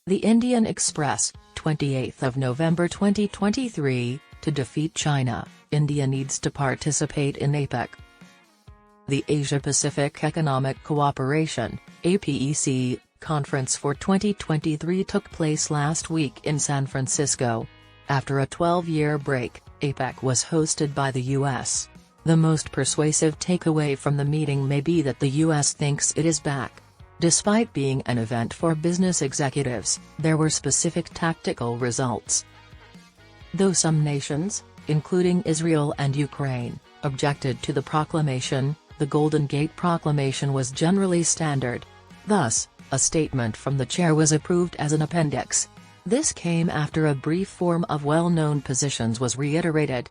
The Indian Express, 28th of November 2023, to defeat China, India needs to participate in APEC. The Asia-Pacific Economic Cooperation, APEC, conference for 2023 took place last week in San Francisco. After a 12-year break, APEC was hosted by the U.S. The most persuasive takeaway from the meeting may be that the U.S. thinks it is back. Despite being an event for business executives, there were specific tactical results. Though some nations, including Israel and Ukraine, objected to the proclamation, the Golden Gate Proclamation was generally standard. Thus, a statement from the chair was approved as an appendix. This came after a brief form of well-known positions was reiterated.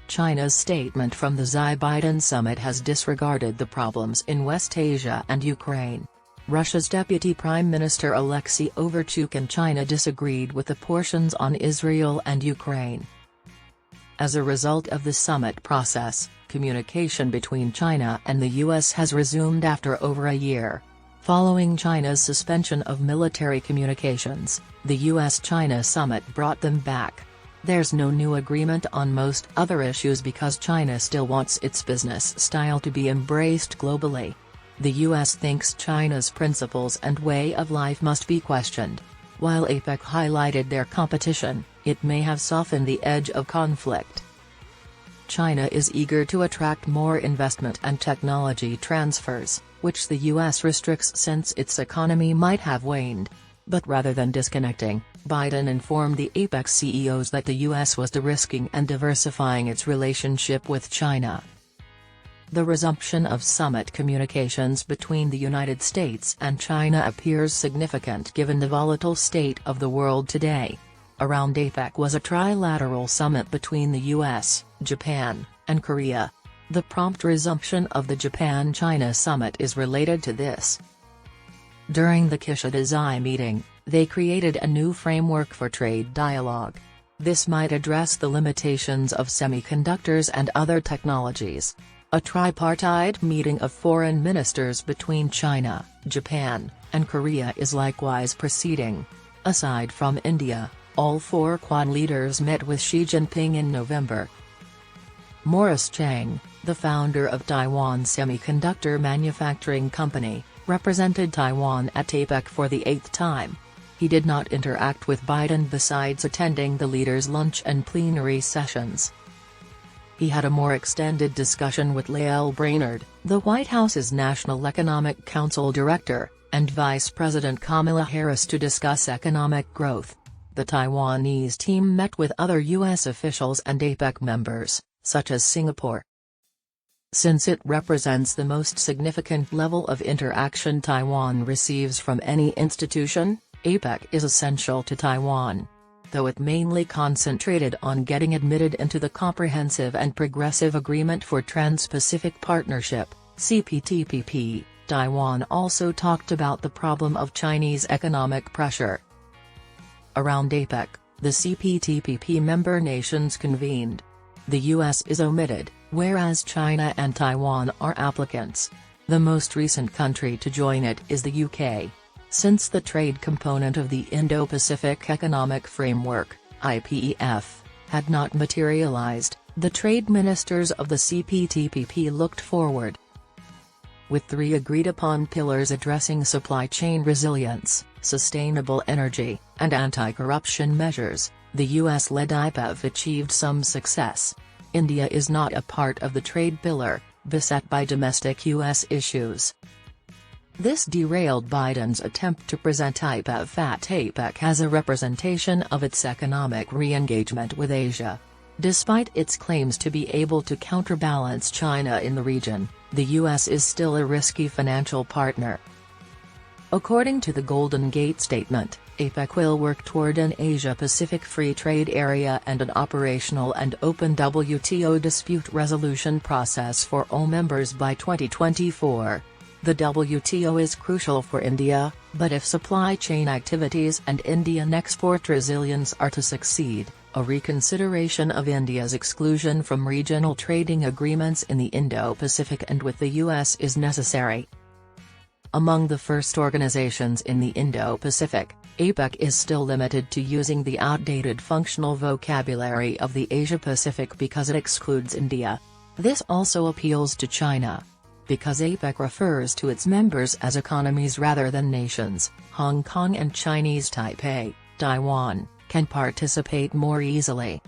China's statement from the Xi-Biden summit has disregarded the problems in West Asia and Ukraine. Russia's Deputy Prime Minister Alexei Overchuk and China disagreed with the portions on Israel and Ukraine. As a result of the summit process, communication between China and the U.S. has resumed after over a year. Following China's suspension of military communications, the U.S.-China summit brought them back. There's no new agreement on most other issues because China still wants its business style to be embraced globally. The U.S. thinks China's principles and way of life must be questioned. While APEC highlighted their competition, it may have softened the edge of conflict. China is eager to attract more investment and technology transfers, which the U.S. restricts since its economy might have waned. But rather than disconnecting, Biden informed the APEC CEOs that the U.S. was de-risking and diversifying its relationship with China. The resumption of summit communications between the United States and China appears significant given the volatile state of the world today. Around APEC was a trilateral summit between the U.S., Japan, and Korea. The prompt resumption of the Japan-China summit is related to this. During the Kishida-Xi meeting, they created a new framework for trade dialogue. This might address the limitations of semiconductors and other technologies. A tripartite meeting of foreign ministers between China, Japan, and Korea is likewise proceeding. Aside from India, all four Quad leaders met with Xi Jinping in November. Morris Chang, the founder of Taiwan Semiconductor Manufacturing Company, represented Taiwan at APEC for the 8th time. He did not interact with Biden besides attending the leaders' lunch and plenary sessions. He had a more extended discussion with Lael Brainerd, the White House's National Economic Council director, and Vice President Kamala Harris to discuss economic growth. The Taiwanese team met with other U.S. officials and APEC members, such as Singapore. Since it represents the most significant level of interaction Taiwan receives from any institution, APEC is essential to Taiwan. Though it mainly concentrated on getting admitted into the Comprehensive and Progressive Agreement for Trans-Pacific Partnership, CPTPP, Taiwan also talked about the problem of Chinese economic pressure. Around APEC, the CPTPP member nations convened. The U.S. is omitted, whereas China and Taiwan are applicants. The most recent country to join it is the UK. Since the trade component of the Indo-Pacific Economic Framework, IPEF, had not materialized, the trade ministers of the CPTPP looked forward. With 3 agreed-upon pillars addressing supply chain resilience, sustainable energy, and anti-corruption measures, the US-led IPEF achieved some success. India is not a part of the trade pillar, beset by domestic US issues. This derailed Biden's attempt to present IPEF at APEC as a representation of its economic re-engagement with Asia. Despite its claims to be able to counterbalance China in the region, the U.S. is still a risky financial partner. According to the Golden Gate Statement, APEC will work toward an Asia-Pacific free trade area and an operational and open WTO dispute resolution process for all members by 2024. The WTO is crucial for India, but if supply chain activities and Indian export resilience are to succeed, a reconsideration of India's exclusion from regional trading agreements in the Indo-Pacific and with the U.S. is necessary. Among the first organizations in the Indo-Pacific, APEC is still limited to using the outdated functional vocabulary of the Asia-Pacific because it excludes India. This also appeals to China. Because APEC refers to its members as economies rather than nations, Hong Kong and Chinese Taipei, Taiwan, can participate more easily.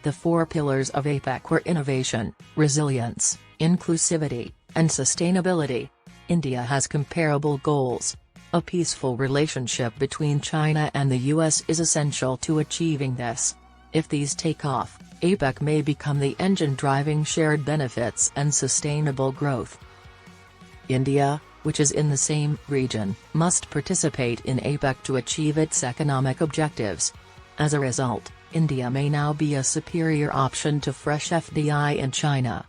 The four pillars of APEC were innovation, resilience, inclusivity, and sustainability. India has comparable goals. A peaceful relationship between China and the US is essential to achieving this. If these take off, APEC may become the engine driving shared benefits and sustainable growth. India, which is in the same region, must participate in APEC to achieve its economic objectives. As a result, India may now be a superior option to fresh FDI in China.